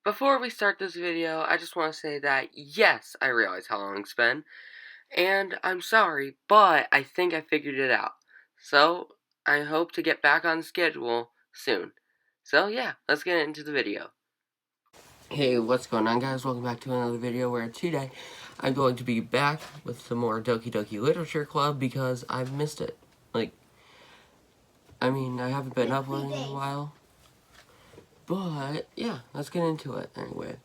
Before we start this video, I just want to say that, yes, I realize how long it's been, and I'm sorry, but I think I figured it out. So, I hope to get back on schedule soon. So, yeah, let's get into the video. Hey, what's going on, guys? Welcome back to another video where today I'm going to be back with some more Doki Doki Literature Club because I've missed it. I haven't been uploading in a while. But, yeah, let's get into it anyway.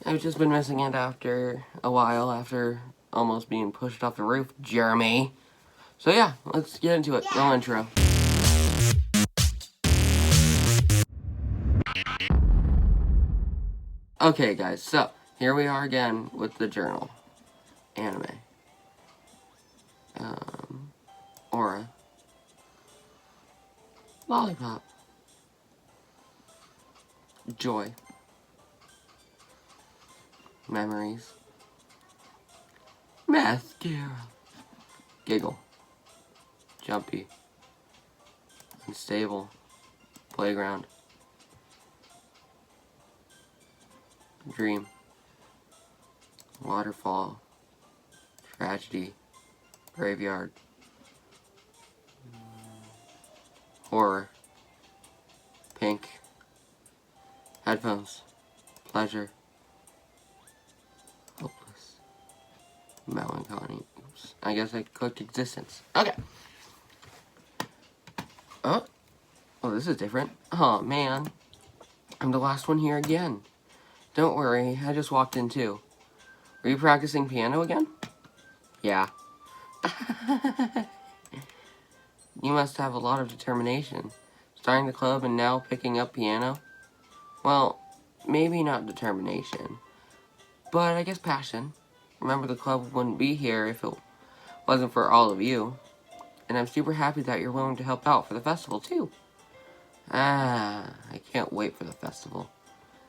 I've just been missing it after a while, after almost being pushed off the roof, Jeremy. So yeah, let's get into it. Roll intro. Okay guys, so here we are again with the journal. Anime. Aura. Lollipop. Joy. Memories. Mascara. Giggle. Jumpy. Unstable. Playground. Dream. Waterfall. Tragedy. Graveyard. Horror. Pink. Headphones. Pleasure. Hopeless. Melancholy. Oops. I guess I clicked existence. Okay. Oh, this is different. Oh, man. I'm the last one here again. Don't worry, I just walked in too. Were you practicing piano again? Yeah. You must have a lot of determination. Starting the club and now picking up piano? Well, maybe not determination, but I guess passion. Remember, the club wouldn't be here if it wasn't for all of you. And I'm super happy that you're willing to help out for the festival too. I can't wait for the festival.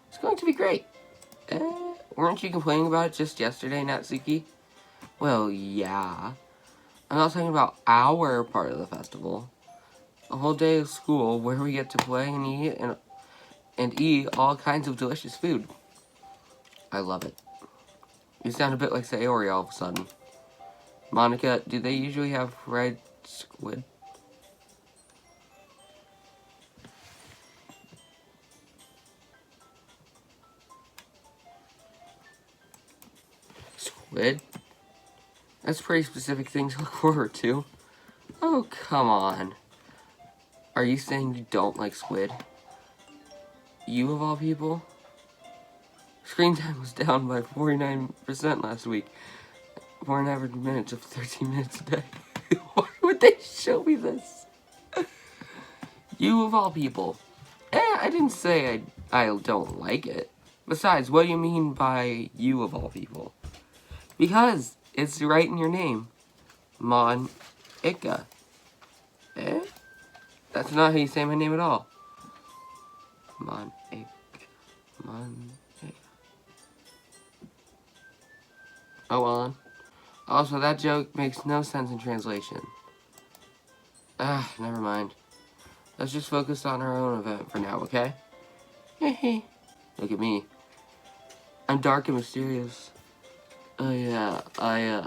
It's going to be great. Weren't you complaining about it just yesterday, Natsuki? Well, yeah. I'm not talking about our part of the festival. A whole day of school where we get to play and eat all kinds of delicious food. I love it. You sound a bit like Sayori all of a sudden. Monica, do they usually have fried squid? Squid? That's pretty specific thing to look forward to. Oh, come on. Are you saying you don't like squid? You of all people? Screen time was down by 49% last week. For an average minutes of 13 minutes a day. Why would they show me this? You of all people. I didn't say I don't like it. Besides, what do you mean by you of all people? Because it's right in your name. Mon-ika. That's not how you say my name at all. Mon-ika. Mon-ika. Oh, well. Also, that joke makes no sense in translation. Never mind. Let's just focus on our own event for now, okay? Hehe. Look at me. I'm dark and mysterious. Oh yeah, I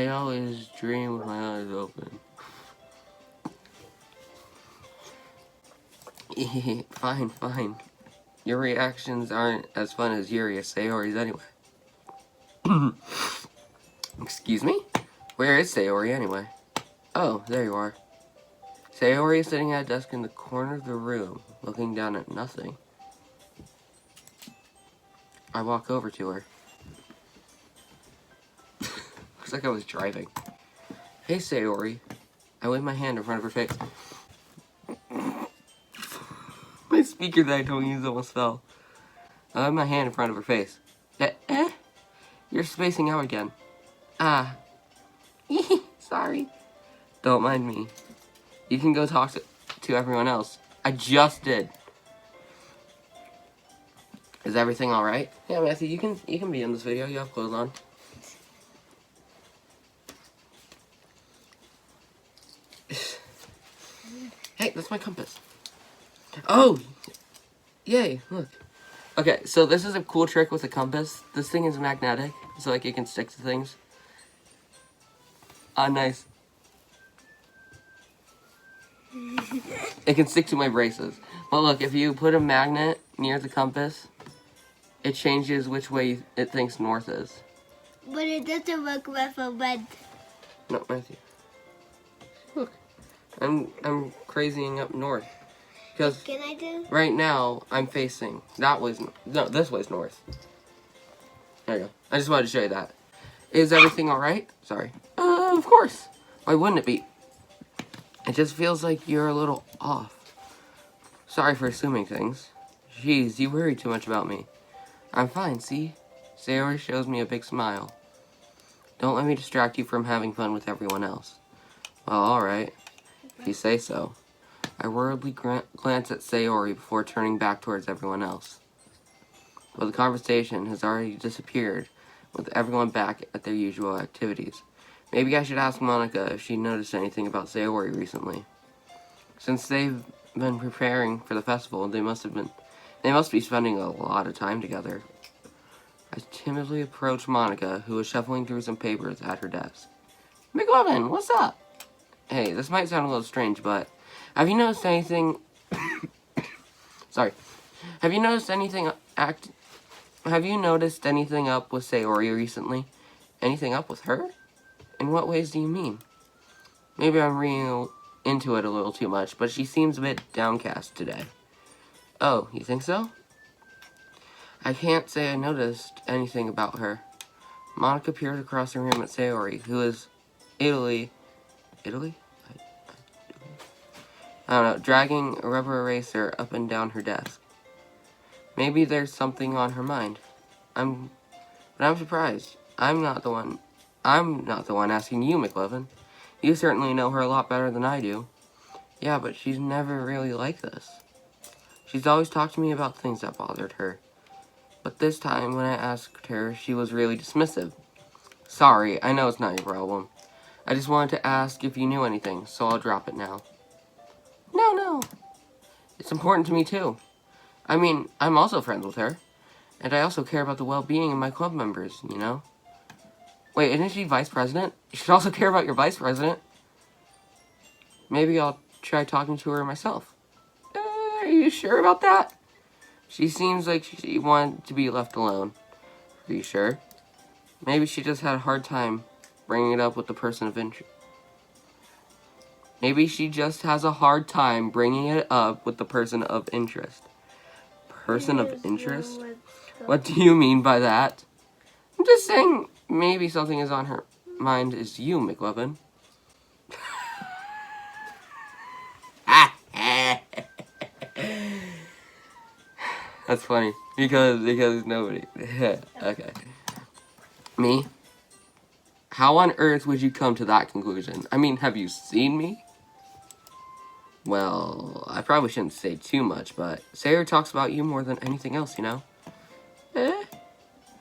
always dream with my eyes open. Fine. Your reactions aren't as fun as Yuri or Sayori's anyway. Excuse me? Where is Sayori anyway? Oh, there you are. Sayori is sitting at a desk in the corner of the room, looking down at nothing. I walk over to her. Looks like I was driving. Hey, Sayori. I wave my hand in front of her face. My speaker that I don't use almost fell. I wave my hand in front of her face. You're spacing out again. Sorry. Don't mind me. You can go talk to everyone else. I just did. Is everything alright? Yeah, Matthew, you can be in this video. You have clothes on. Hey, that's my compass. Oh! Yay, look. Okay, so this is a cool trick with a compass. This thing is magnetic, so like it can stick to things. Ah, nice. It can stick to my braces. But look, if you put a magnet near the compass, it changes which way it thinks north is. But it doesn't work with a red. No, Matthew. Look, I'm crazying up north. Because Can I do? right now, I'm facing that way's, no, this way's north. There you go. I just wanted to show you that. Is everything alright? Sorry. Of course. Why wouldn't it be? It just feels like you're a little off. Sorry for assuming things. Jeez, you worry too much about me. I'm fine, see? Sayori shows me a big smile. Don't let me distract you from having fun with everyone else. Well, alright. If you say so. I worriedly glance at Sayori before turning back towards everyone else. But the conversation has already disappeared, with everyone back at their usual activities. Maybe I should ask Monica if she noticed anything about Sayori recently. Since they've been preparing for the festival, they must be spending a lot of time together. I timidly approached Monica, who was shuffling through some papers at her desk. McLovin, what's up? Hey, this might sound a little strange, but have you noticed anything... Sorry. Have you noticed anything up with Sayori recently? Anything up with her? In what ways do you mean? Maybe I'm reading into it a little too much, but she seems a bit downcast today. Oh, you think so? I can't say I noticed anything about her. Monica peered across the room at Sayori, who is Italy? I don't know, dragging a rubber eraser up and down her desk. Maybe there's something on her mind. But I'm surprised. I'm not the one asking you, McLovin. You certainly know her a lot better than I do. Yeah, but she's never really like this. She's always talked to me about things that bothered her. But this time, when I asked her, she was really dismissive. Sorry, I know it's not your problem. I just wanted to ask if you knew anything, so I'll drop it now. No. It's important to me, too. I mean, I'm also friends with her. And I also care about the well-being of my club members, you know? Wait, isn't she vice president? You should also care about your vice president. Maybe I'll try talking to her myself. Are you sure about that? She seems like she wanted to be left alone. Are you sure? Maybe she just had a hard time bringing it up with the person of interest. Maybe she just has a hard time bringing it up with the person of interest. Person of interest? What do you mean by that? I'm just saying maybe something is on her mind is you, McLovin. That's funny. Because nobody. Okay. Me? How on earth would you come to that conclusion? I mean, have you seen me? Well, I probably shouldn't say too much, but Sayori talks about you more than anything else, you know?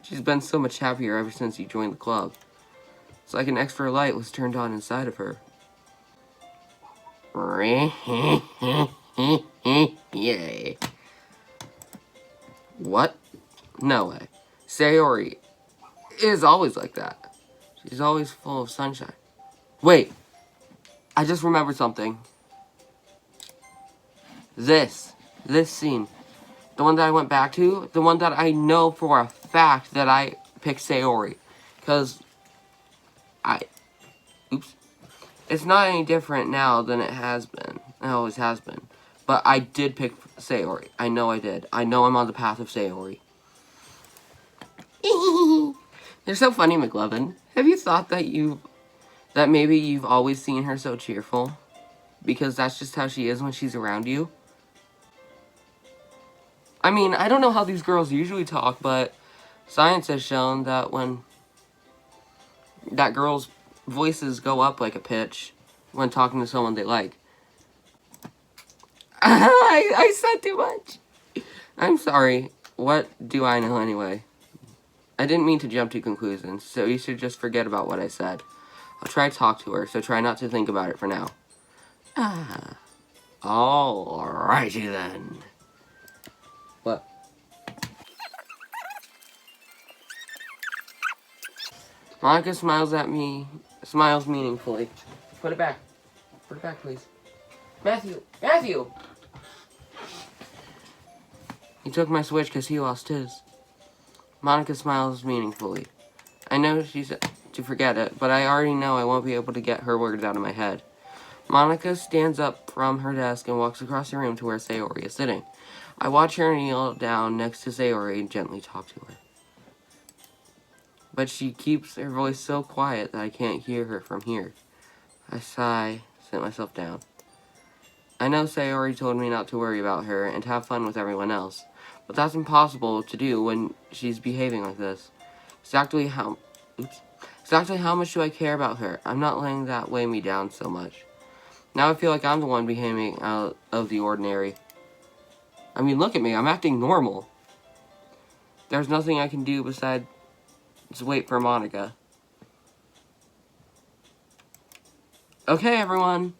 She's been so much happier ever since you joined the club. It's like an extra light was turned on inside of her. Yay. What? No way. Sayori is always like that. She's always full of sunshine. Wait. I just remembered something. This scene. The one that I went back to. The one that I know for a fact that I picked Sayori. Because oops. It's not any different now than it has been. It always has been. But I did pick Sayori. I know I did. I know I'm on the path of Sayori. You're so funny, McLovin. Have you thought that maybe you've always seen her so cheerful? Because that's just how she is when she's around you? I mean, I don't know how these girls usually talk, but science has shown that that girls' voices go up like a pitch when talking to someone they like. I said too much. I'm sorry. What do I know anyway? I didn't mean to jump to conclusions, so you should just forget about what I said. I'll try to talk to her, so try not to think about it for now. Alrighty then. Monica smiles at me, smiles meaningfully. Put it back. Put it back, please. Matthew! Matthew! He took my Switch because he lost his. Monica smiles meaningfully. I know she's to forget it, but I already know I won't be able to get her words out of my head. Monica stands up from her desk and walks across the room to where Sayori is sitting. I watch her kneel down next to Sayori and gently talk to her. But she keeps her voice so quiet that I can't hear her from here. I sigh, sit myself down. I know Sayori told me not to worry about her and have fun with everyone else, but that's impossible to do when she's behaving like this. Exactly how much do I care about her? I'm not letting that weigh me down so much. Now I feel like I'm the one behaving out of the ordinary. I mean, look at me, I'm acting normal. There's nothing I can do besides wait for Monica. Okay, everyone.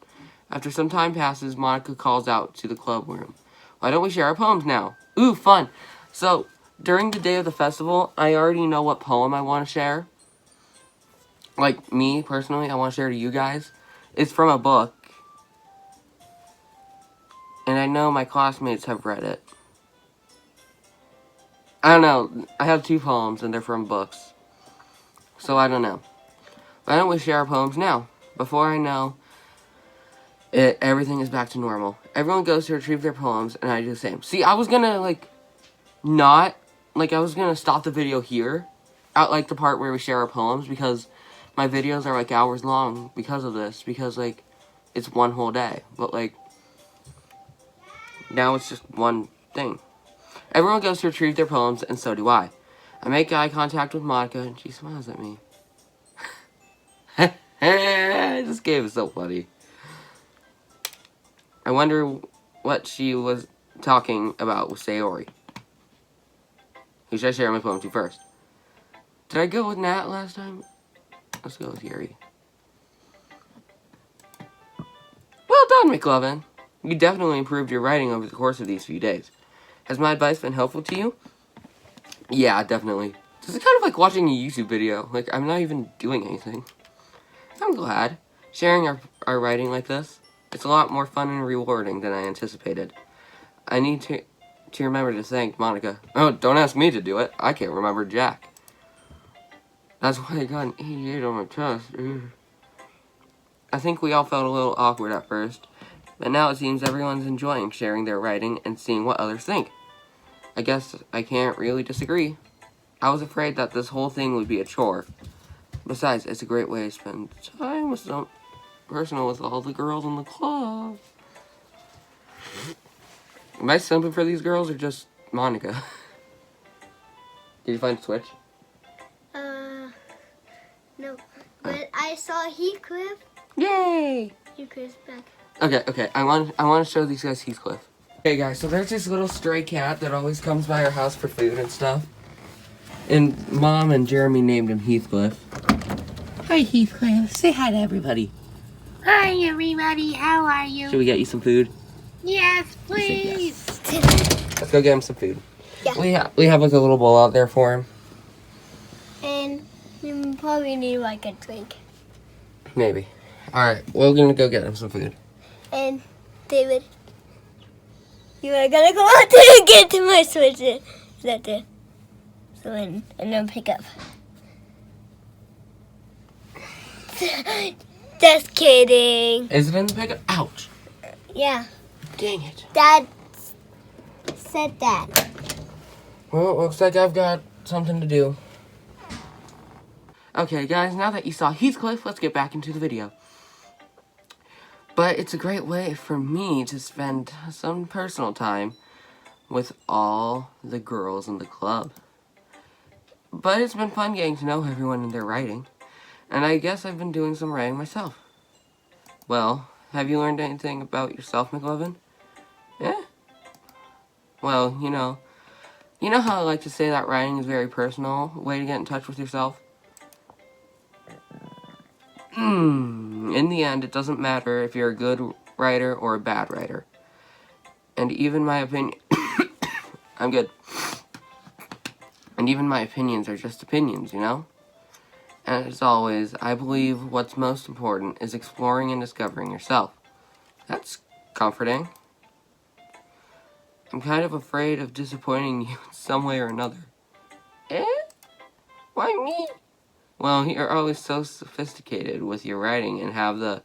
After some time passes, Monica calls out to the club room. Why don't we share our poems now? Ooh, fun. So, during the day of the festival, I already know what poem I want to share. Like, me, personally, I want to share to you guys. It's from a book. And I know my classmates have read it. I don't know. I have 2 poems, and they're from books. So, I don't know. Why don't we share our poems now? Before I know it, everything is back to normal. Everyone goes to retrieve their poems, and I do the same. See, I was gonna, I was gonna stop the video here, at, the part where we share our poems, because my videos are, hours long because of this, because, it's one whole day. But, now it's just one thing. Everyone goes to retrieve their poems, and so do I. I make eye contact with Monica, and she smiles at me. This game is so funny. I wonder what she was talking about with Sayori. Who should I share my poem to first? Did I go with Nat last time? Let's go with Yuri. Well done, McLovin. You definitely improved your writing over the course of these few days. Has my advice been helpful to you? Yeah, definitely. This is kind of like watching a YouTube video. I'm not even doing anything. I'm glad. Sharing our writing like this, it's a lot more fun and rewarding than I anticipated. I need to remember to thank Monica. Oh, don't ask me to do it. I can't remember Jack. That's why I got an 88 on my test. I think we all felt a little awkward at first, but now it seems everyone's enjoying sharing their writing and seeing what others think. I guess I can't really disagree. I was afraid that this whole thing would be a chore. Besides, it's a great way to spend time with some personal with all the girls in the club. Am I simping for these girls or just Monica? Did you find Switch? No. But I saw Heathcliff. Yay! Heathcliff's back. Okay. I want to show these guys Heathcliff. Okay, guys. So there's this little stray cat that always comes by our house for food and stuff. And Mom and Jeremy named him Heathcliff. Hi, Heathcliff. Say hi to everybody. Hi, everybody. How are you? Should we get you some food? Yes, please. Yes. Let's go get him some food. Yeah. We have a little bowl out there for him. And we probably need a drink. Maybe. Alright, we're gonna go get him some food. And David, you are gonna go out there and get to my Switch. Is that there? So and then pick up. Just kidding. Is it in the pickup? Ouch. Yeah. Dang it. Dad said that. Well, it looks like I've got something to do. Okay, guys, now that you saw Heathcliff, let's get back into the video. But it's a great way for me to spend some personal time with all the girls in the club. But it's been fun getting to know everyone in their writing. And I guess I've been doing some writing myself. Well, have you learned anything about yourself, McLovin? Yeah? Well, you know how I like to say that writing is a very personal way to get in touch with yourself? In the end, it doesn't matter if you're a good writer or a bad writer. And even my opinion... I'm good. And even my opinions are just opinions, you know? And as always, I believe what's most important is exploring and discovering yourself. That's comforting. I'm kind of afraid of disappointing you in some way or another. Eh? Why me? Well, you're always so sophisticated with your writing and have the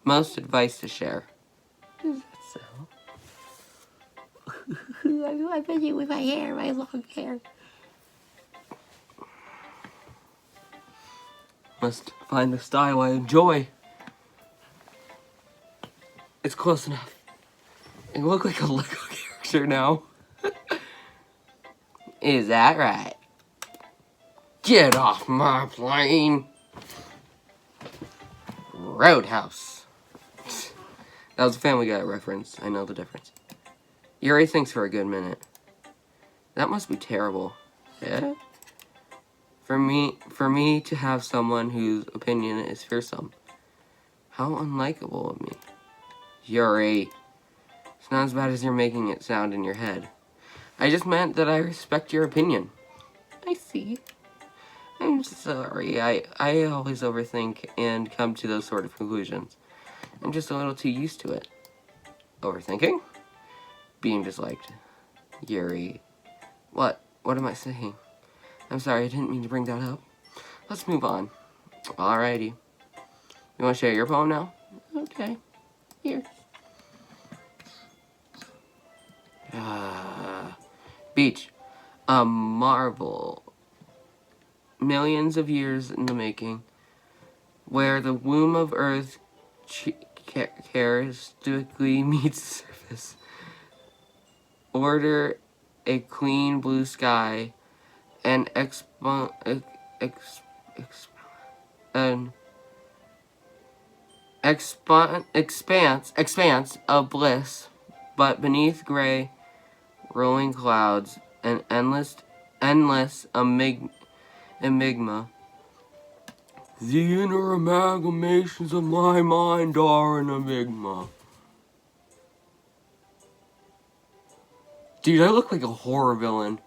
most advice to share. Is that so? I bet you with my hair, my long hair. Must find a style I enjoy. It's close enough. I look like a Lego character now. Is that right? Get off my plane! Roadhouse. That was a Family Guy reference. I know the difference. Yuri thinks for a good minute. That must be terrible. Yeah? For me to have someone whose opinion is fearsome. How unlikable of me. Yuri. It's not as bad as you're making it sound in your head. I just meant that I respect your opinion. I see. I'm sorry. I always overthink and come to those sort of conclusions. I'm just a little too used to it. Overthinking? Being disliked. Yuri. What? What am I saying? I'm sorry, I didn't mean to bring that up. Let's move on. Alrighty. You want to share your poem now? Okay. Here. Beach. A marvel. Millions of years in the making. Where the womb of Earth characteristically meets the surface. Order a clean blue sky. An expanse of bliss, but beneath gray, rolling clouds, an endless enigma. The inner amalgamations of my mind are an enigma. Dude, I look like a horror villain.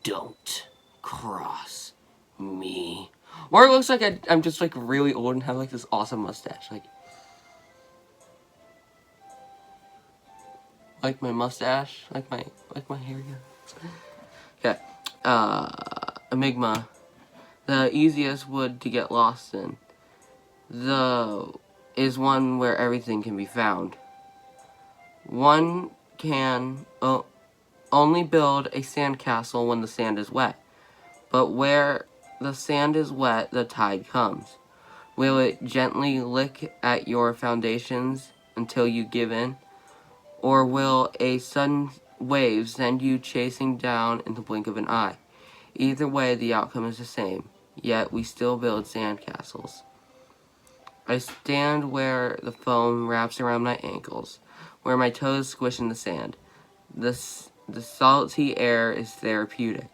Don't cross me. Or it looks like I'm just like really old and have like this awesome mustache. Like my mustache, like my hair. Okay. Enigma. The easiest wood to get lost in. Is one where everything can be found. One can only build a sandcastle when the sand is wet. But where the sand is wet, the tide comes. Will it gently lick at your foundations until you give in? Or will a sudden wave send you chasing down in the blink of an eye? Either way, the outcome is the same. Yet we still build sandcastles. I stand where the foam wraps around my ankles, where my toes squish in the sand. The salty air is therapeutic.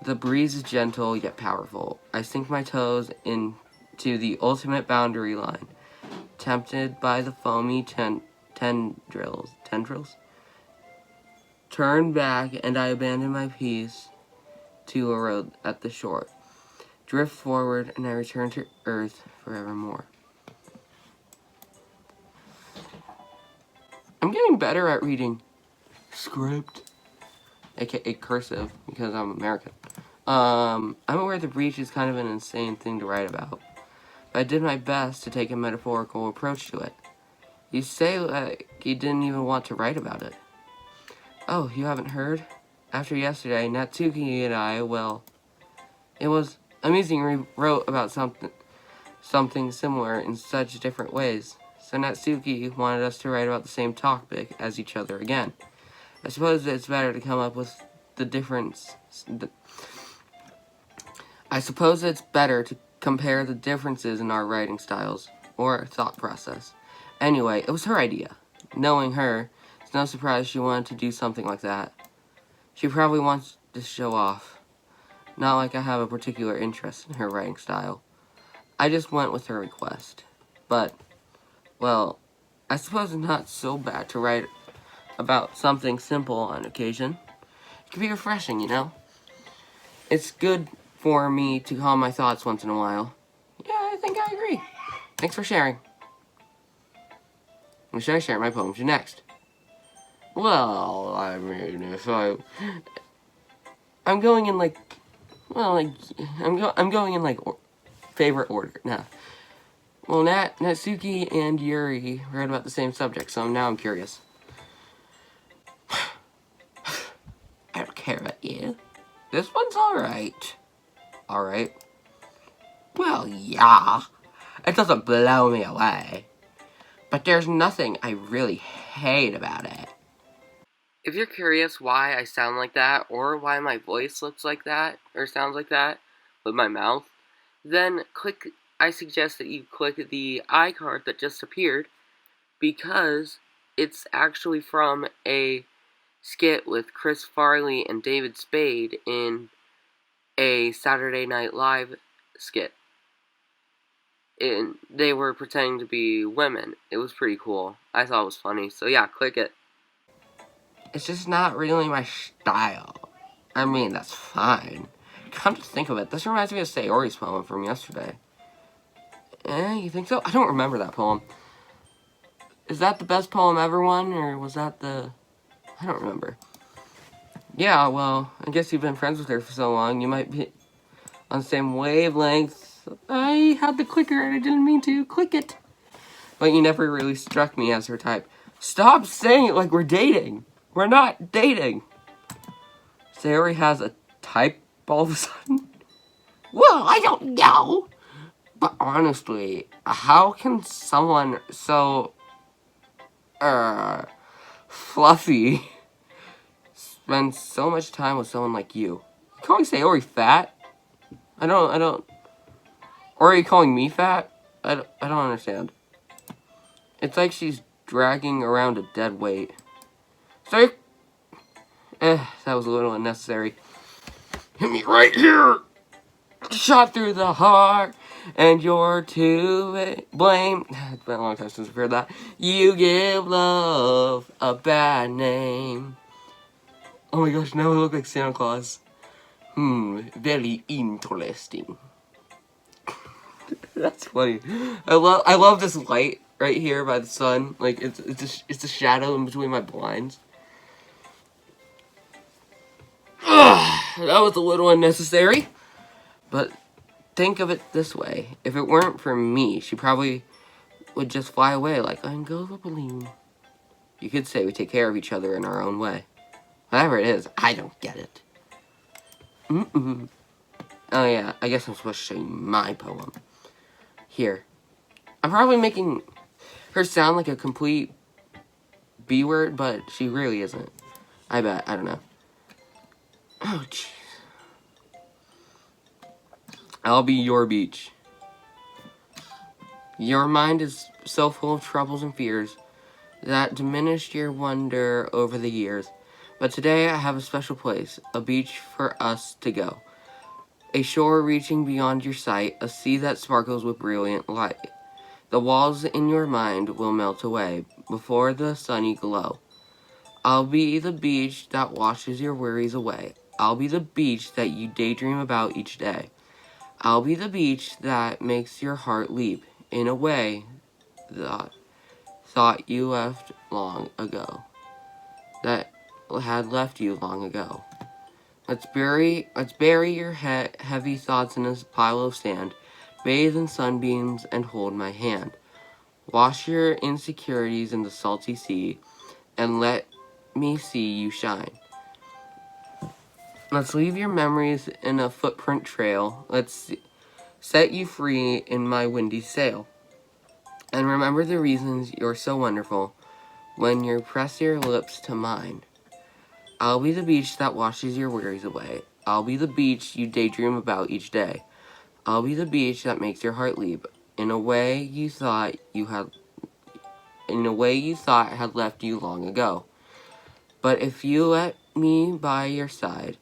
The breeze is gentle yet powerful. I sink my toes into the ultimate boundary line, tempted by the foamy tendrils. Turn back and I abandon my peace to a road at the shore. Drift forward and I return to earth forevermore. I'm getting better at reading script, aka cursive, because I'm American. I'm aware the breach is kind of an insane thing to write about, but I did my best to take a metaphorical approach to it. You say like you didn't even want to write about it. Oh, you haven't heard? After yesterday, Natsuki and I, well, it was amusing we wrote about something similar in such different ways. So Natsuki wanted us to write about the same topic as each other again. I suppose it's better to come up with the difference. I suppose it's better to compare the differences in our writing styles, or thought process. Anyway, it was her idea. Knowing her, it's no surprise she wanted to do something like that. She probably wants to show off. Not like I have a particular interest in her writing style. I just went with her request. But, well, I suppose it's not so bad to write about something simple on occasion. It can be refreshing, you know? It's good for me to calm my thoughts once in a while. Yeah, I think I agree. Thanks for sharing. Or should I share my poems next? Well, I mean, if I'm going in like, well, like, I'm going in like favorite order now. Well, Natsuki and Yuri read about the same subject, so now I'm curious. I don't care about you. This one's alright. Alright. Well, yeah. It doesn't blow me away. But there's nothing I really hate about it. If you're curious why I sound like that, or why my voice looks like that, or sounds like that, with my mouth, then I suggest that you click the iCard that just appeared, because it's actually from a skit with Chris Farley and David Spade in a Saturday Night Live skit. And they were pretending to be women. It was pretty cool. I thought it was funny, so yeah, click it. It's just not really my style. I mean, that's fine. Come to think of it, this reminds me of Sayori's poem from yesterday. You think so? I don't remember that poem. Is that the best poem ever won, or was that the... I don't remember. Yeah, well, I guess you've been friends with her for so long, you might be on the same wavelength. I had the clicker and I didn't mean to click it. But you never really struck me as her type. Stop saying it like we're dating. We're not dating. Sayori has a type all of a sudden? Well, I don't know. But honestly, how can someone so, fluffy spend so much time with someone like you? You calling Sayori fat? I don't... Or are you calling me fat? I don't understand. It's like she's dragging around a dead weight. Sorry? That was a little unnecessary. Hit me right here! Shot through the heart, and you're to blame. It's been a long time since I've heard that. You give love a bad name. Oh my gosh, now I look like Santa Claus. Very interesting. That's funny. I love this light right here by the sun. Like it's a shadow in between my blinds. That was a little unnecessary. But think of it this way. If it weren't for me, she probably would just fly away like I'm go a balloon. You could say we take care of each other in our own way. Whatever it is, I don't get it. Oh yeah, I guess I'm supposed to show you my poem. Here. I'm probably making her sound like a complete B word, but she really isn't. I bet. I don't know. Oh, jeez. I'll be your beach. Your mind is so full of troubles and fears that diminished your wonder over the years. But today I have a special place, a beach for us to go. A shore reaching beyond your sight, a sea that sparkles with brilliant light. The walls in your mind will melt away before the sunny glow. I'll be the beach that washes your worries away. I'll be the beach that you daydream about each day. I'll be the beach that makes your heart leap in a way that thought you left long ago. That had left you long ago. Let's bury your heavy thoughts in a pile of sand. Bathe in sunbeams and hold my hand. Wash your insecurities in the salty sea and let me see you shine. Let's leave your memories in a footprint trail. Let's set you free in my windy sail. And remember the reasons you're so wonderful when you press your lips to mine. I'll be the beach that washes your worries away. I'll be the beach you daydream about each day. I'll be the beach that makes your heart leap in a way you thought had left you long ago. But if you let me by your side,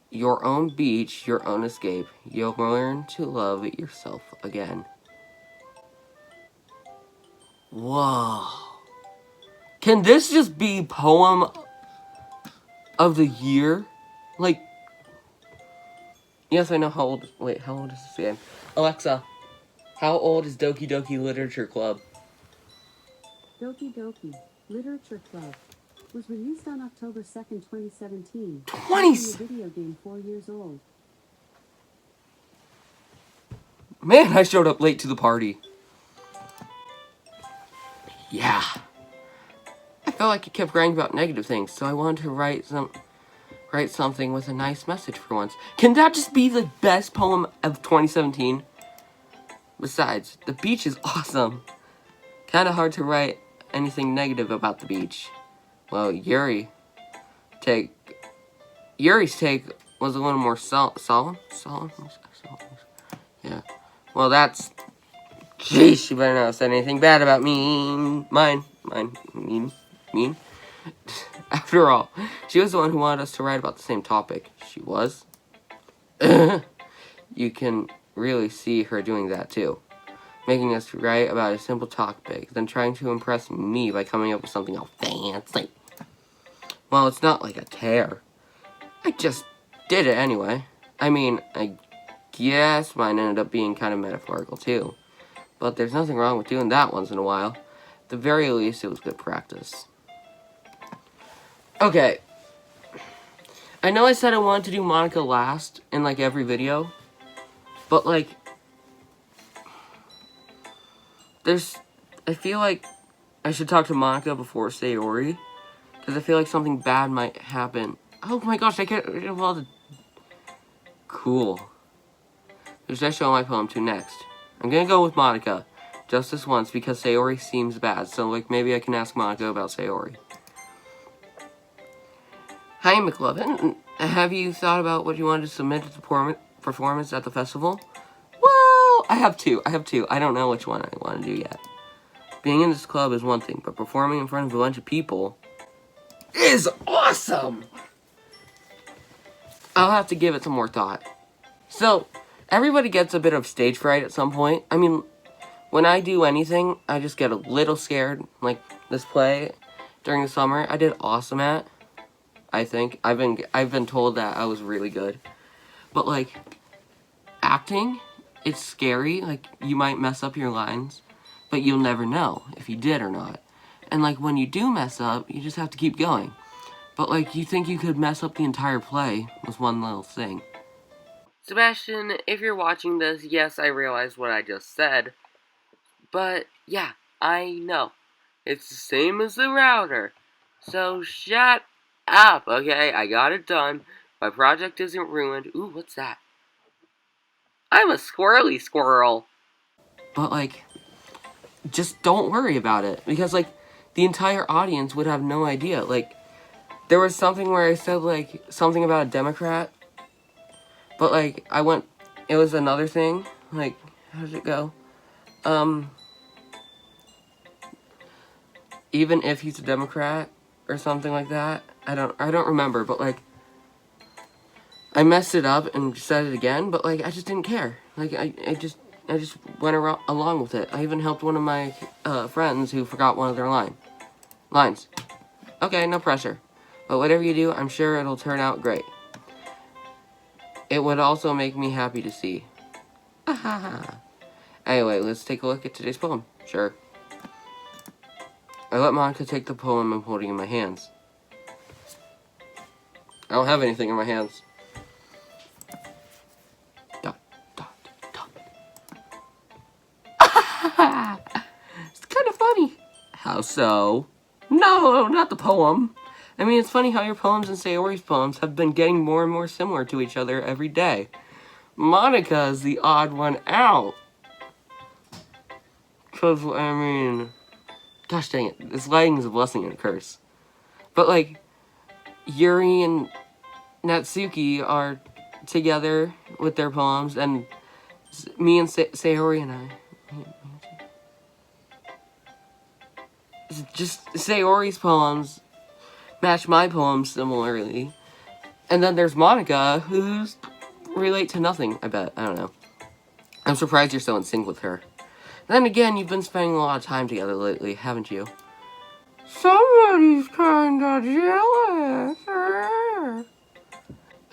your own beach, your own escape, you'll learn to love yourself again. Whoa. Can this just be poem of the year? Like, Yes, I know how old... Wait, how old is this game? Alexa, how old is Doki Doki Literature Club? Doki Doki Literature Club was released on October 2nd, 2017. 20! Making the video game 4 years old. Man, I showed up late to the party. Yeah. I felt like it kept writing about negative things, so I wanted to write something with a nice message for once. Can that just be the best poem of 2017? Besides, the beach is awesome. Kinda hard to write anything negative about the beach. Well, Yuri's take was a little more solemn? Yeah. Well, that's... Jeez, you better not have said anything bad about me. Mean. After all, she was the one who wanted us to write about the same topic. She was. You can really see her doing that too. Making us write about a simple topic, then trying to impress me by coming up with something all fancy. Well, it's not like a tear. I just did it anyway. I mean, I guess mine ended up being kind of metaphorical too. But there's nothing wrong with doing that once in a while. At the very least, it was good practice. Okay. I know I said I wanted to do Monica last in, like, every video. But, like, I feel like I should talk to Monica before Sayori. Because I feel like something bad might happen. Oh my gosh, I can't... Well, cool. Who should I show my poem to next? I'm gonna go with Monica. Just this once, because Sayori seems bad. So, like, maybe I can ask Monica about Sayori. Hi, McLovin. Have you thought about what you wanted to submit to the performance at the festival? Well, I have two. I don't know which one I want to do yet. Being in this club is one thing, but performing in front of a bunch of people is awesome! I'll have to give it some more thought. So, everybody gets a bit of stage fright at some point. I mean, when I do anything, I just get a little scared. Like, this play during the summer, I did awesome at. I think. I've been told that I was really good. But, like, acting, it's scary. Like, you might mess up your lines, but you'll never know if you did or not. And, like, when you do mess up, you just have to keep going. But, like, you think you could mess up the entire play with one little thing. Sebastian, if you're watching this, yes, I realize what I just said. But, yeah, I know. It's the same as the router. So, shut up, okay? I got it done. My project isn't ruined. Ooh, what's that? I'm a squirrely squirrel. But, like, just don't worry about it. Because, like, the entire audience would have no idea. Like, there was something where I said, like, something about a Democrat. But, like, it was another thing. Like, how did it go? Even if he's a Democrat or something like that. I don't remember, but, like, I messed it up and said it again, but, like, I just didn't care. Like, I just went along with it. I even helped one of my friends who forgot one of their lines. Okay, no pressure. But whatever you do, I'm sure it'll turn out great. It would also make me happy to see. Anyway, let's take a look at today's poem. Sure. I let Monica take the poem I'm holding in my hands. I don't have anything in my hands. Dot, dot, dot. It's kind of funny. How so? No, not the poem. I mean, it's funny how your poems and Sayori's poems have been getting more and more similar to each other every day. Monica is the odd one out. Because, I mean... Gosh dang it, this lighting is a blessing and a curse. But, like, Yuri and Natsuki are together with their poems, and me and Sayori and I... Just Sayori's poems match my poems similarly. And then there's Monica, who's relate to nothing, I bet. I don't know. I'm surprised you're so in sync with her. Then again, you've been spending a lot of time together lately, haven't you? Somebody's kinda jealous.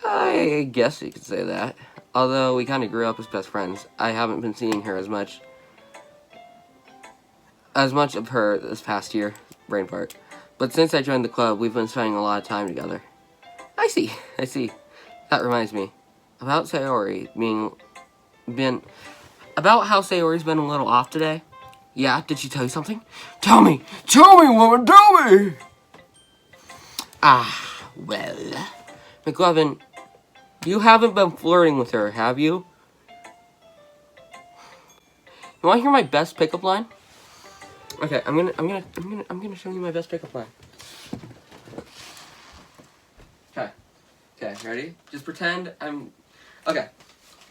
I guess you could say that. Although we kind of grew up as best friends, I haven't been seeing her as much of her this past year, brain fart. But since I joined the club, we've been spending a lot of time together. I see. That reminds me. About Sayori about how Sayori's been a little off today. Yeah, did she tell you something? Tell me, woman, tell me! Ah, well. McLovin, you haven't been flirting with her, have you? You want to hear my best pickup line? Okay, I'm gonna show you my best pickup line. Okay, ready? Just pretend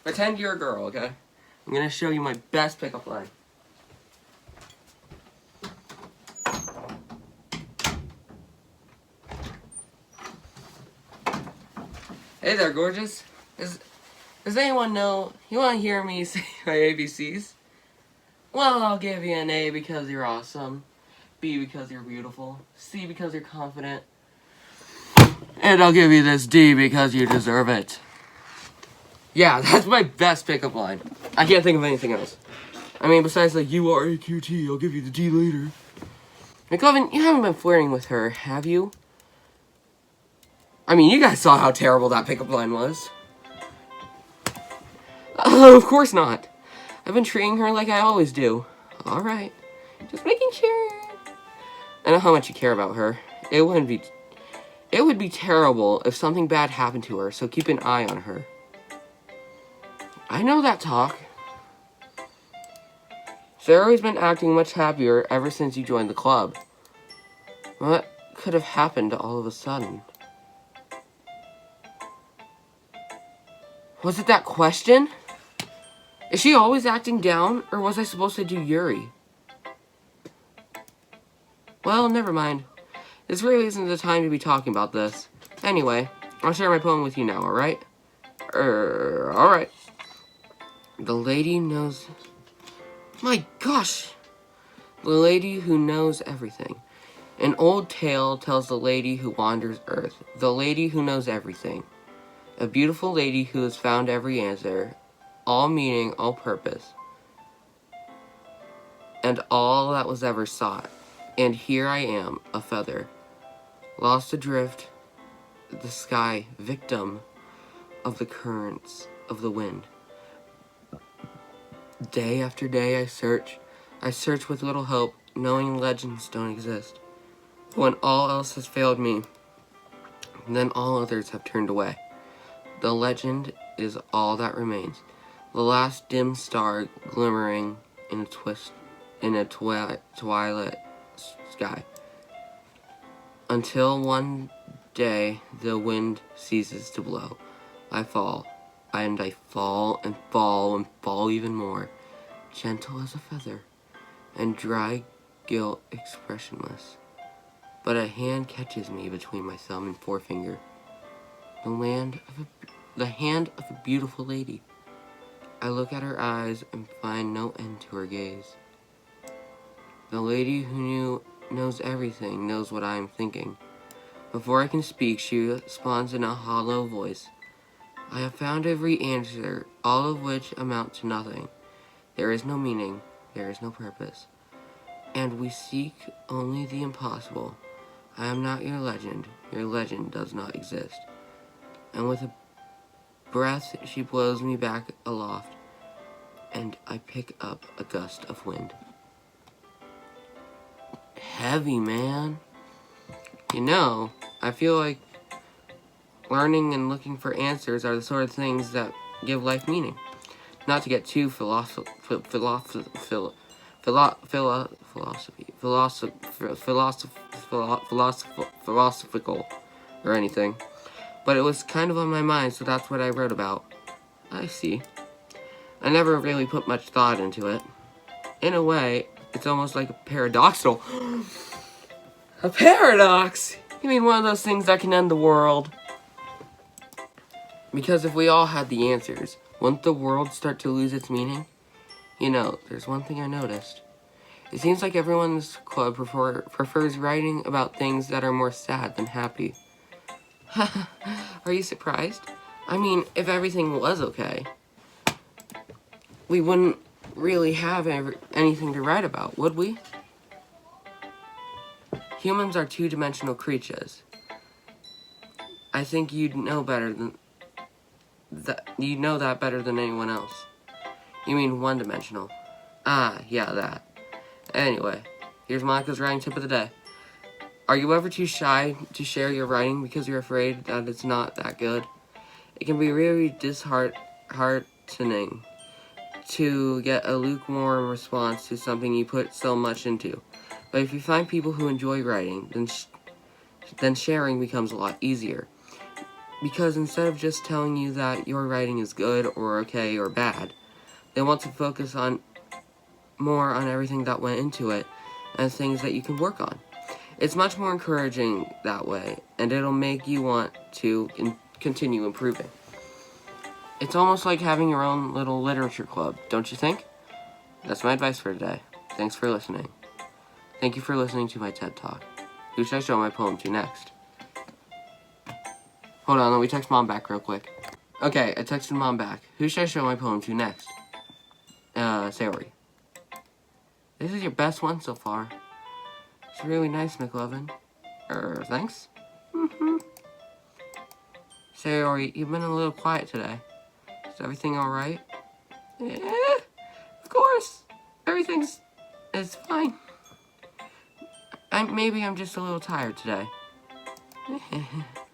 pretend you're a girl, okay? I'm gonna show you my best pickup line. Hey there, gorgeous. Does anyone know, you wanna hear me say my ABCs? Well, I'll give you an A because you're awesome, B because you're beautiful, C because you're confident, and I'll give you this D because you deserve it. Yeah, that's my best pickup line. I can't think of anything else. I mean, besides like, you are AQT, I'll give you the D later. McLovin, you haven't been flirting with her, have you? I mean, you guys saw how terrible that pickup line was. Oh, of course not. I've been treating her like I always do. Alright. Just making sure. I know how much you care about her. It would be terrible if something bad happened to her, so keep an eye on her. I know that talk. Sayori's been acting much happier ever since you joined the club. What could have happened all of a sudden? Was it that question? Is she always acting down, or was I supposed to do Yuri? Well, never mind. This really isn't the time to be talking about this. Anyway, I'll share my poem with you now, alright? Alright. The lady knows... My gosh! The lady who knows everything. An old tale tells the lady who wanders earth. The lady who knows everything. A beautiful lady who has found every answer, all meaning, all purpose, and all that was ever sought. And here I am, a feather, lost adrift the sky, victim of the currents of the wind. Day after day I search with little hope, knowing legends don't exist. When all else has failed me, then all others have turned away. The legend is all that remains, the last dim star glimmering in a twilight sky. Until one day the wind ceases to blow, I fall, and I fall and fall and fall even more, gentle as a feather, and dry guilt expressionless. But a hand catches me between my thumb and forefinger. The hand of a beautiful lady. I look at her eyes and find no end to her gaze. The lady who knows everything knows what I am thinking. Before I can speak, she responds in a hollow voice. I have found every answer, all of which amount to nothing. There is no meaning, there is no purpose, and we seek only the impossible. I am not your legend does not exist. And with a breath, she blows me back aloft, and I pick up a gust of wind. Heavy, man. You know, I feel like learning and looking for answers are the sort of things that give life meaning. Not to get too philosophical or anything, but it was kind of on my mind, so that's what I wrote about. I see. I never really put much thought into it. In a way, it's almost like a paradoxal. A paradox? You mean one of those things that can end the world? Because if we all had the answers, wouldn't the world start to lose its meaning? You know, there's one thing I noticed. It seems like everyone in this club prefers writing about things that are more sad than happy. Are you surprised? I mean, if everything was okay, we wouldn't really have anything to write about, would we? Humans are two-dimensional creatures. I think you'd know better than that. You know that better than anyone else. You mean one-dimensional? Ah, yeah, that. Anyway, here's Monica's writing tip of the day. Are you ever too shy to share your writing because you're afraid that it's not that good? It can be really disheartening to get a lukewarm response to something you put so much into. But if you find people who enjoy writing, then sharing becomes a lot easier. Because instead of just telling you that your writing is good or okay or bad, they want to focus more on everything that went into it and things that you can work on. It's much more encouraging that way, and it'll make you want to continue improving. It's almost like having your own little literature club, don't you think? That's my advice for today. Thanks for listening. Thank you for listening to my TED Talk. Who should I show my poem to next? Hold on, let me text Mom back real quick. Okay, I texted Mom back. Who should I show my poem to next? Sayori. This is your best one so far. It's really nice, McLovin. Thanks? Sayori, you've been a little quiet today. Is everything alright? Yeah, of course. It's fine. Maybe I'm just a little tired today. Do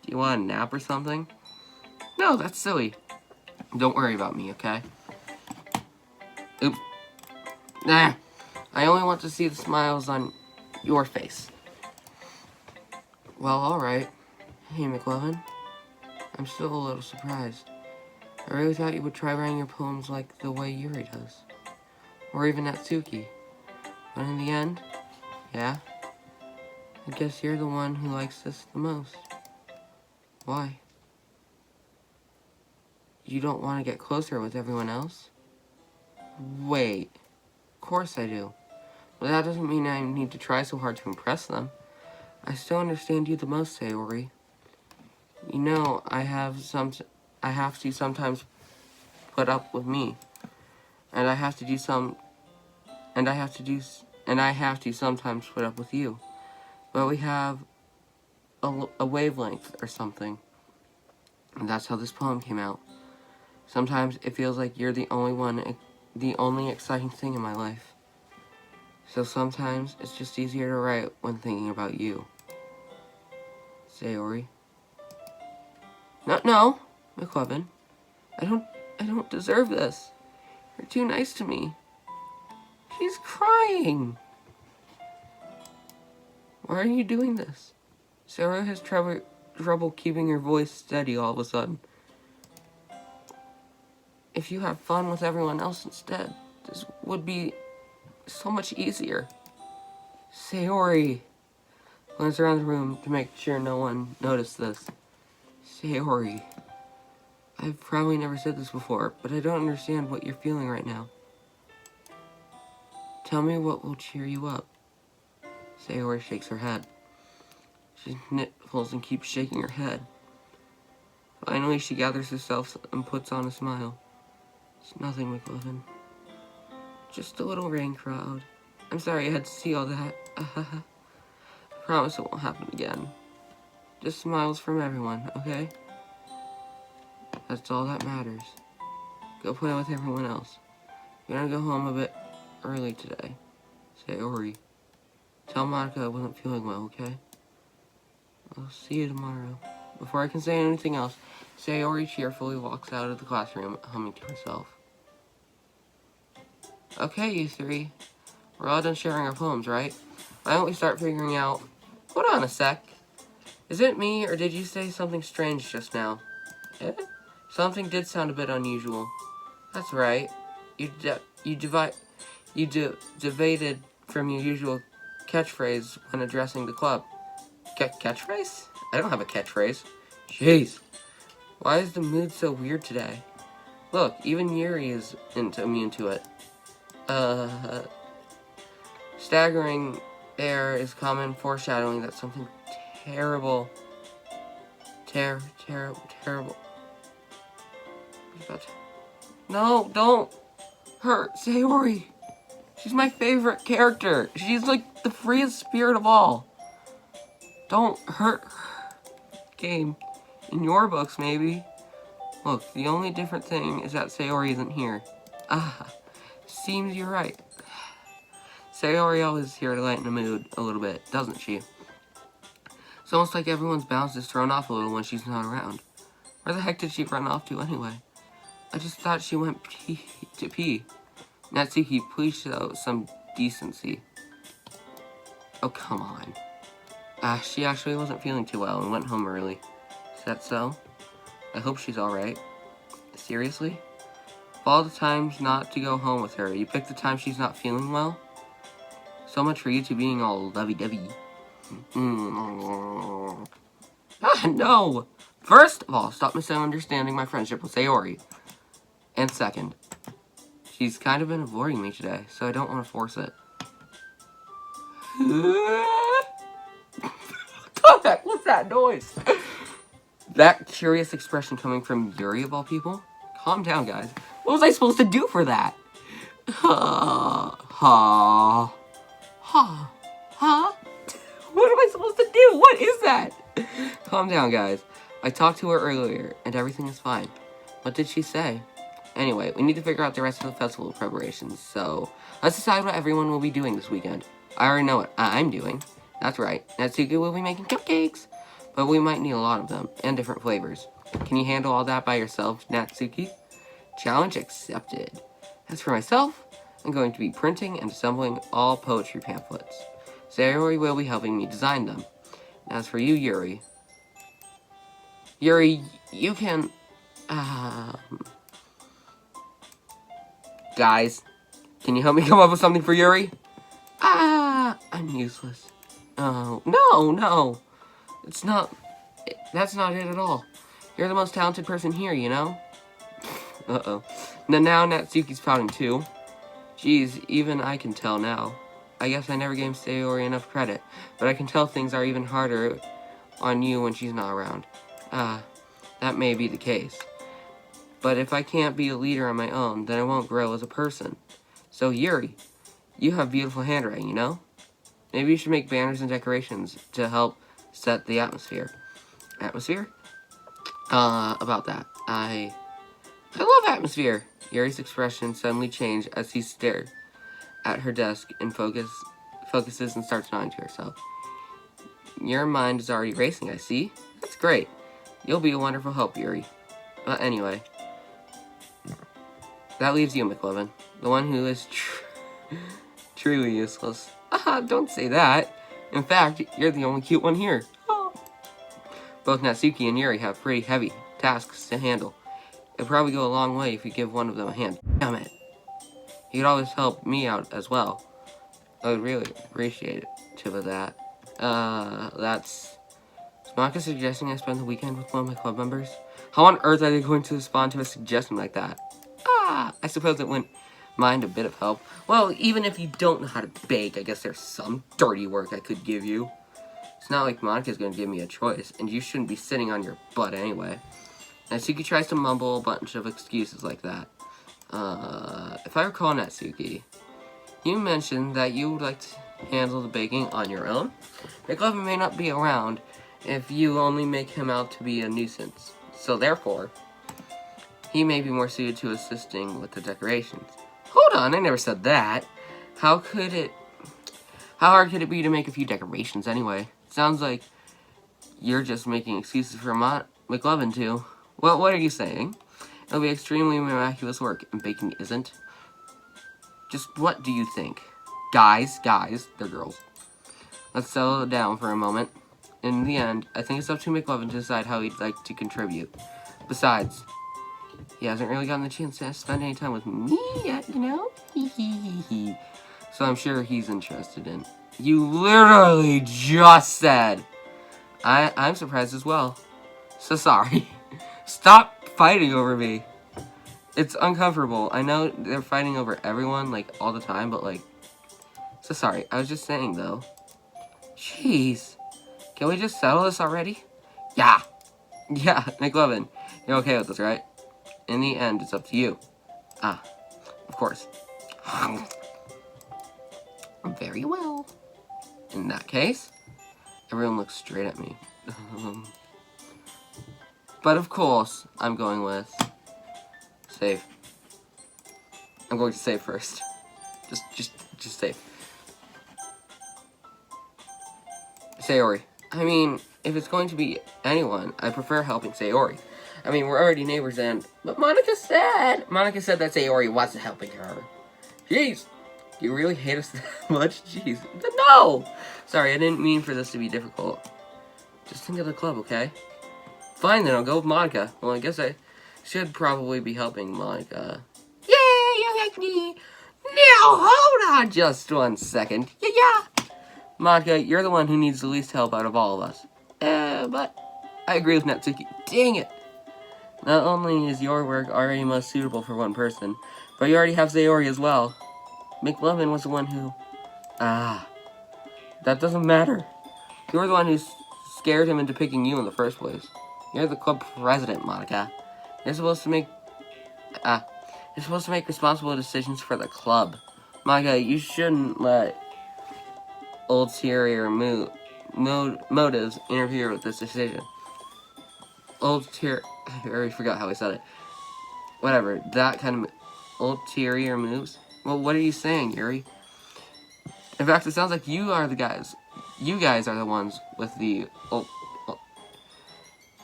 you want a nap or something? No, that's silly. Don't worry about me, okay? Oops. Nah. I only want to see the smiles on your face. Well, alright. Hey, McLovin. I'm still a little surprised. I really thought you would try writing your poems like the way Yuri does. Or even Natsuki. But in the end, yeah, I guess you're the one who likes this the most. Why? You don't want to get closer with everyone else? Wait, of course I do. But that doesn't mean I need to try so hard to impress them. I still understand you the most, Sayori. You know, I have to sometimes put up with me. And I have to sometimes put up with you. But we have a wavelength or something. And that's how this poem came out. Sometimes it feels like you're the only exciting thing in my life. So sometimes it's just easier to write when thinking about you. Sayori. No, McLovin. I don't deserve this. You're too nice to me. She's crying. Why are you doing this? Sarah has trouble keeping her voice steady all of a sudden. If you have fun with everyone else instead, this would be so much easier. Sayori. Glance around the room to make sure no one noticed this. Sayori. I've probably never said this before, but I don't understand what you're feeling right now. Tell me what will cheer you up. Sayori shakes her head. She sniffles and keeps shaking her head. Finally, she gathers herself and puts on a smile. It's nothing, McLovin. Just a little rain cloud. I'm sorry I had to see all that. I promise it won't happen again. Just smiles from everyone, okay? That's all that matters. Go play with everyone else. You're gonna go home a bit early today. Sayori. Tell Monica I wasn't feeling well, okay? I'll see you tomorrow. Before I can say anything else, Sayori cheerfully walks out of the classroom, humming to herself. Okay, you three. We're all done sharing our poems, right? Why don't we start figuring out... Hold on a sec. Is it me, or did you say something strange just now? Eh? Something did sound a bit unusual. That's right. You deviated from your usual catchphrase when addressing the club. Catchphrase? I don't have a catchphrase. Jeez. Why is the mood so weird today? Look, even Yuri is immune to it. Staggering air is common foreshadowing that something terrible But no, don't hurt Sayori. She's my favorite character. She's like the freest spirit of all. Don't hurt her. Game. In your books, maybe. Look, the only different thing is that Sayori isn't here. Seems you're right. Sayori always is here to lighten the mood a little bit, doesn't she? It's almost like everyone's balance is thrown off a little when she's not around. Where the heck did she run off to anyway? I just thought she went to pee. Natsuki, please show some decency. Oh, come on. She actually wasn't feeling too well and went home early. Is that so? I hope she's alright. Seriously? Of all the times not to go home with her, you pick the time she's not feeling well? So much for you two being all lovey-dovey. No! First of all, stop misunderstanding my friendship with Sayori. And second, she's kind of been avoiding me today, so I don't want to force it. What the heck was that noise? That curious expression coming from Yuri of all people? Calm down, guys. What was I supposed to do for that? What am I supposed to do? What is that? Calm down, guys. I talked to her earlier, and everything is fine. What did she say? Anyway, we need to figure out the rest of the festival preparations, so let's decide what everyone will be doing this weekend. I already know what I'm doing. That's right. Natsuki will be making cupcakes, but we might need a lot of them, and different flavors. Can you handle all that by yourself, Natsuki? Challenge accepted. As for myself, I'm going to be printing and assembling all poetry pamphlets. Sayori will be helping me design them. As for you, Yuri, you can, guys, can you help me come up with something for Yuri? I'm useless. Oh, no. That's not it at all. You're the most talented person here, you know? Uh-oh. Now Natsuki's pouting too. Geez, even I can tell now. I guess I never gave Sayori enough credit, but I can tell things are even harder on you when she's not around. That may be the case. But if I can't be a leader on my own, then I won't grow as a person. So Yuri, you have beautiful handwriting, you know? Maybe you should make banners and decorations to help set the atmosphere. Atmosphere? About that. I love atmosphere. Yuri's expression suddenly changed as he stared at her desk and focuses and starts nodding to herself. Your mind is already racing, I see. That's great. You'll be a wonderful help, Yuri. But anyway, that leaves you, McLovin, the one who is truly useless. Don't say that. In fact, you're the only cute one here. Both Natsuki and Yuri have pretty heavy tasks to handle. It'll probably go a long way if you give one of them a hand. Damn it. You could always help me out as well. I would really appreciate it of that. That's... Is Monica suggesting I spend the weekend with one of my club members? How on earth are they going to respond to a suggestion like that? I suppose it wouldn't mind a bit of help. Well, even if you don't know how to bake, I guess there's some dirty work I could give you. It's not like Monica's going to give me a choice, and you shouldn't be sitting on your butt anyway. Natsuki tries to mumble a bunch of excuses like that. If I recall, Natsuki, you mentioned that you would like to handle the baking on your own. McLovin may not be around if you only make him out to be a nuisance. So therefore, he may be more suited to assisting with the decorations. Hold on, I never said that. How hard could it be to make a few decorations anyway? Sounds like you're just making excuses for McLovin too. Well, what are you saying? It'll be extremely miraculous work, and baking isn't? Just what do you think? Guys, they're girls. Let's settle down for a moment. In the end, I think it's up to McLovin to decide how he'd like to contribute. Besides, he hasn't really gotten the chance to spend any time with me yet, you know? So I'm sure he's interested in. You literally just said. I'm surprised as well. So sorry. Stop fighting over me. It's uncomfortable. I know they're fighting over everyone, like, all the time, but, like... So sorry. I was just saying, though. Jeez. Can we just settle this already? Yeah. Yeah, McLovin. You're okay with this, right? in the end, it's up to you. Ah, of course. Very well. In that case, everyone looks straight at me. But of course, I'm going with save. I'm going to save first. Just save. Sayori. I mean, if it's going to be anyone, I prefer helping Sayori. I mean, we're already neighbors but Monica said that Sayori wasn't helping her. Jeez. Do you really hate us that much? Jeez. No! Sorry, I didn't mean for this to be difficult. Just think of the club, okay? Fine, then I'll go with Monica. Well, I guess I should probably be helping Monica. Yeah, you like me. Now, hold on just 1 second. Yeah. Monica, you're the one who needs the least help out of all of us. But I agree with Natsuki. Dang it. Not only is your work already most suitable for one person, but you already have Sayori as well. McLovin was the one who... that doesn't matter. You're the one who scared him into picking you in the first place. You're the club president, Monica. You're supposed to make responsible decisions for the club. Monica, you shouldn't let ulterior motives interfere with this decision. I already forgot how I said it. Whatever, that kind of ulterior moves. Well, what are you saying, Yuri? In fact, it sounds like you are the guys. You guys are the ones with the...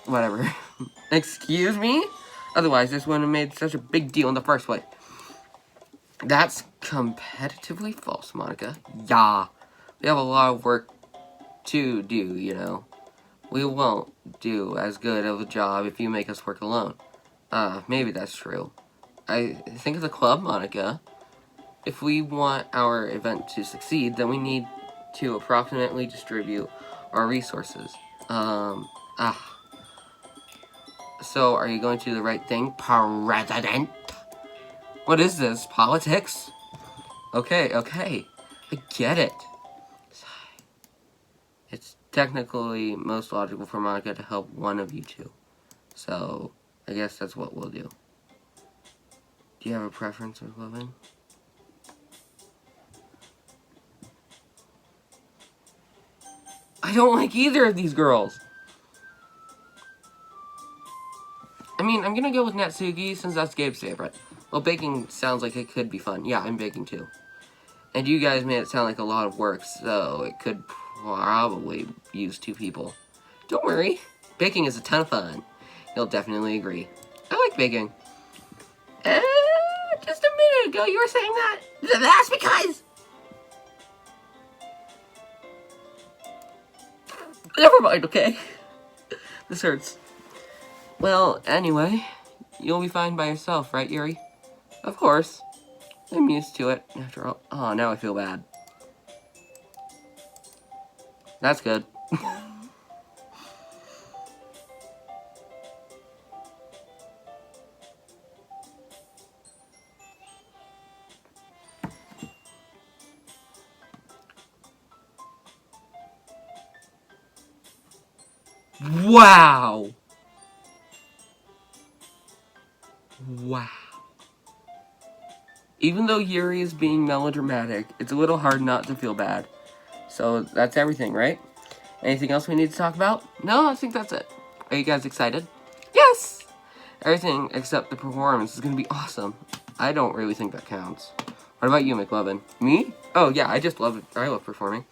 whatever. Excuse me? Otherwise, this wouldn't have made such a big deal in the first place. That's competitively false, Monica. Yeah. We have a lot of work to do, you know. We won't do as good of a job if you make us work alone. Maybe that's true. I think as a club, Monica, if we want our event to succeed, then we need to approximately distribute our resources. So, are you going to do the right thing, President? What is this, politics? Okay, I get it. It's technically most logical for Monica to help one of you two. So, I guess that's what we'll do. Do you have a preference, McLovin? I don't like either of these girls. I mean, I'm gonna go with Natsuki since that's Gabe's favorite. Well, baking sounds like it could be fun. Yeah, I'm baking too. And you guys made it sound like a lot of work, so it could probably use 2 people. Don't worry, baking is a ton of fun. You'll definitely agree. I like baking. Just a minute ago you were saying that. That's because... Never mind, okay? This hurts. Well, anyway, you'll be fine by yourself, right, Yuri? Of course. I'm used to it, after all. Oh, now I feel bad. That's good. Wow! Wow. Even though Yuri is being melodramatic, it's a little hard not to feel bad. So that's everything, right? Anything else we need to talk about? No, I think that's it. Are you guys excited? Yes! Everything except the performance is going to be awesome. I don't really think that counts. What about you, McLovin? Me? Oh, yeah, I love performing.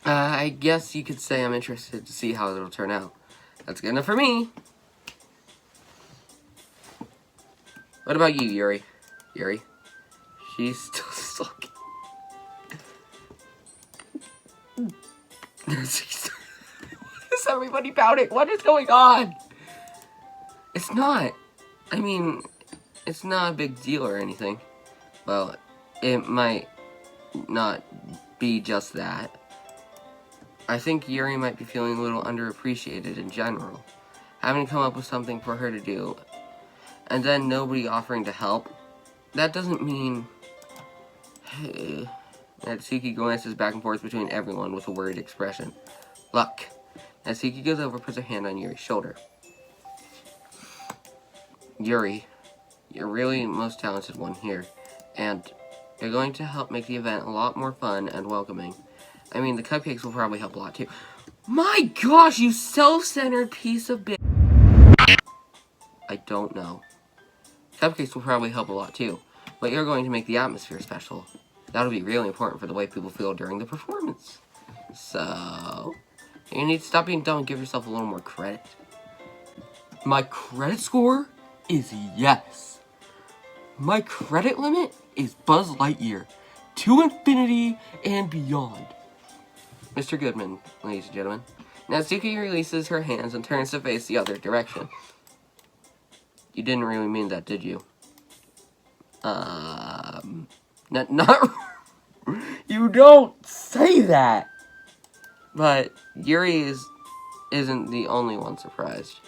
I guess you could say I'm interested to see how it'll turn out. That's good enough for me. What about you, Yuri? Yuri? She's still sulking. Is everybody pouting? What is going on? It's not. I mean, it's not a big deal or anything. Well, it might not be just that. I think Yuri might be feeling a little underappreciated in general. Having to come up with something for her to do, and then nobody offering to help, that doesn't mean... Natsuki glances back and forth between everyone with a worried expression. Luck. Natsuki goes over, puts her hand on Yuri's shoulder. Yuri, you're really most talented one here, and you're going to help make the event a lot more fun and welcoming. I mean, the cupcakes will probably help a lot too. My gosh, you self-centered piece of bitch. I don't know. Cupcakes will probably help a lot too, but you're going to make the atmosphere special. That'll be really important for the way people feel during the performance. So, you need to stop being dumb and give yourself a little more credit. My credit score is yes. My credit limit is Buzz Lightyear. To infinity and beyond. Mr. Goodman, ladies and gentlemen. Natsuki releases her hands and turns to face the other direction. You didn't really mean that, did you? Not you don't say that! But Yuri isn't the only one surprised.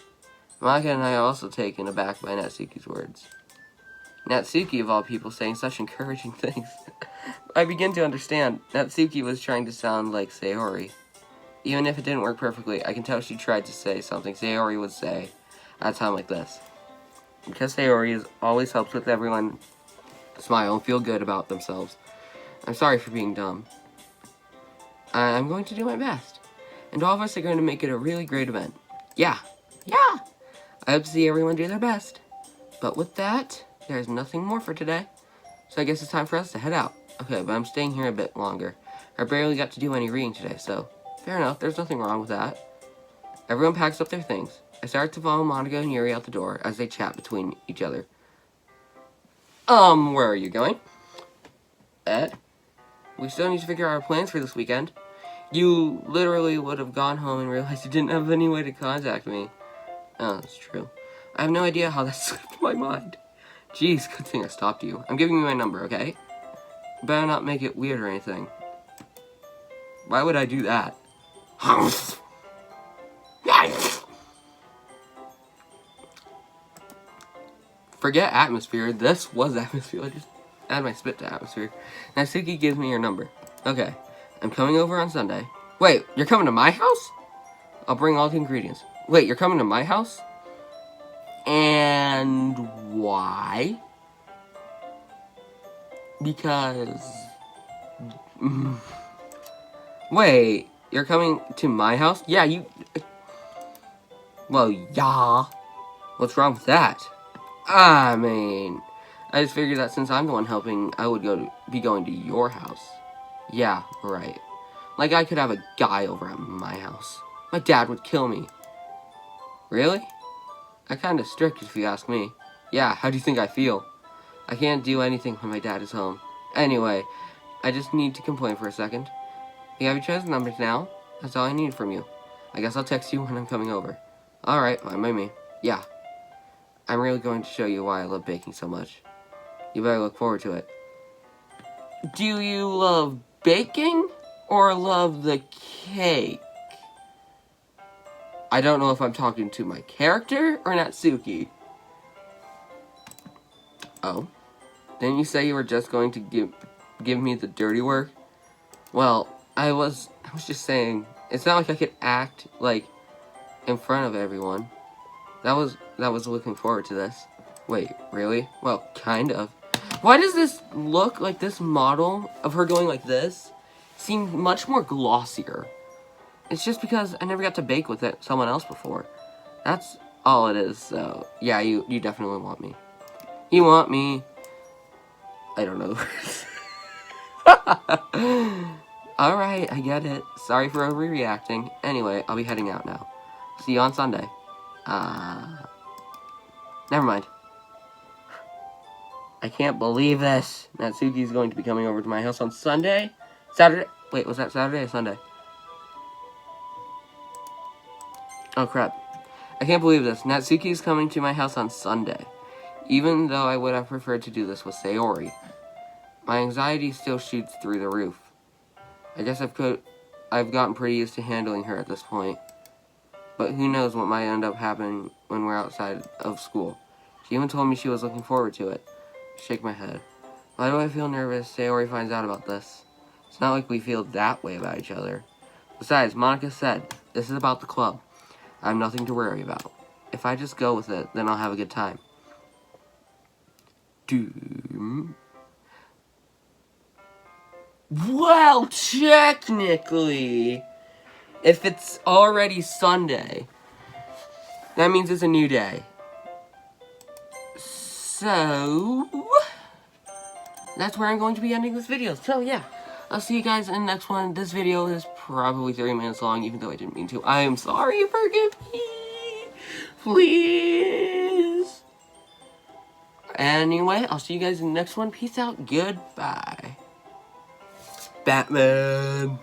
Maka and I are also taken aback by Natsuki's words. Natsuki, of all people, saying such encouraging things. I begin to understand. Natsuki was trying to sound like Sayori. Even if it didn't work perfectly, I can tell she tried to say something Sayori would say at a time like this. Because Sayori always helps with everyone smile and feel good about themselves. I'm sorry for being dumb. I'm going to do my best. And all of us are going to make it a really great event. Yeah. Yeah! I hope to see everyone do their best. But with that, there's nothing more for today. So I guess it's time for us to head out. Okay, but I'm staying here a bit longer. I barely got to do any reading today, so fair enough, there's nothing wrong with that. Everyone packs up their things. I start to follow Monica and Yuri out the door as they chat between each other. Where are you going? Ed? We still need to figure out our plans for this weekend. You literally would have gone home and realized you didn't have any way to contact me. Oh, that's true. I have no idea how that slipped my mind. Jeez, good thing I stopped you. I'm giving you my number, okay? Better not make it weird or anything. Why would I do that? Forget atmosphere. This was atmosphere. I just add my spit to atmosphere. Natsuki gives me your number. Okay. I'm coming over on Sunday. Wait, you're coming to my house? I'll bring all the ingredients. Wait, you're coming to my house? And why? Because... Wait, you're coming to my house? Yeah, you... Well, yeah. What's wrong with that? I mean, I just figured that since I'm the one helping, I would be going to your house. Yeah, right. Like I could have a guy over at my house. My dad would kill me. Really? I'm kinda strict if you ask me. Yeah, how do you think I feel? I can't do anything when my dad is home. Anyway, I just need to complain for a second. You have each other's numbers now. That's all I need from you. I guess I'll text you when I'm coming over. Alright, fine by me. Yeah. I'm really going to show you why I love baking so much. You better look forward to it. Do you love baking or love the cake? I don't know if I'm talking to my character or Natsuki. Oh? Didn't you say you were just going to give me the dirty work? Well, I was just saying, it's not like I could act, like, in front of everyone. That was looking forward to this. Wait, really? Well, kind of. Why does this look like this model of her going like this seem much more glossier? It's just because I never got to bake with someone else before. That's all it is, so yeah, you definitely want me. You want me. I don't know the words. Alright, I get it. Sorry for overreacting. Anyway, I'll be heading out now. See you on Sunday. Never mind. I can't believe this. Natsuki's going to be coming over to my house on Sunday? Saturday? Wait, was that Saturday or Sunday? Oh, crap. I can't believe this. Natsuki's coming to my house on Sunday. Even though I would have preferred to do this with Sayori. My anxiety still shoots through the roof. I guess I've gotten pretty used to handling her at this point. But who knows what might end up happening when we're outside of school. She even told me she was looking forward to it. Shake my head. Why do I feel nervous Sayori finds out about this? It's not like we feel that way about each other. Besides, Monica said, this is about the club. I have nothing to worry about. If I just go with it, then I'll have a good time. Doom. Well, technically, if it's already Sunday, that means it's a new day. So, that's where I'm going to be ending this video. So, yeah, I'll see you guys in the next one. This video is probably 30 minutes long, even though I didn't mean to. I am sorry, forgive me. Please. Anyway, I'll see you guys in the next one. Peace out. Goodbye. Batman.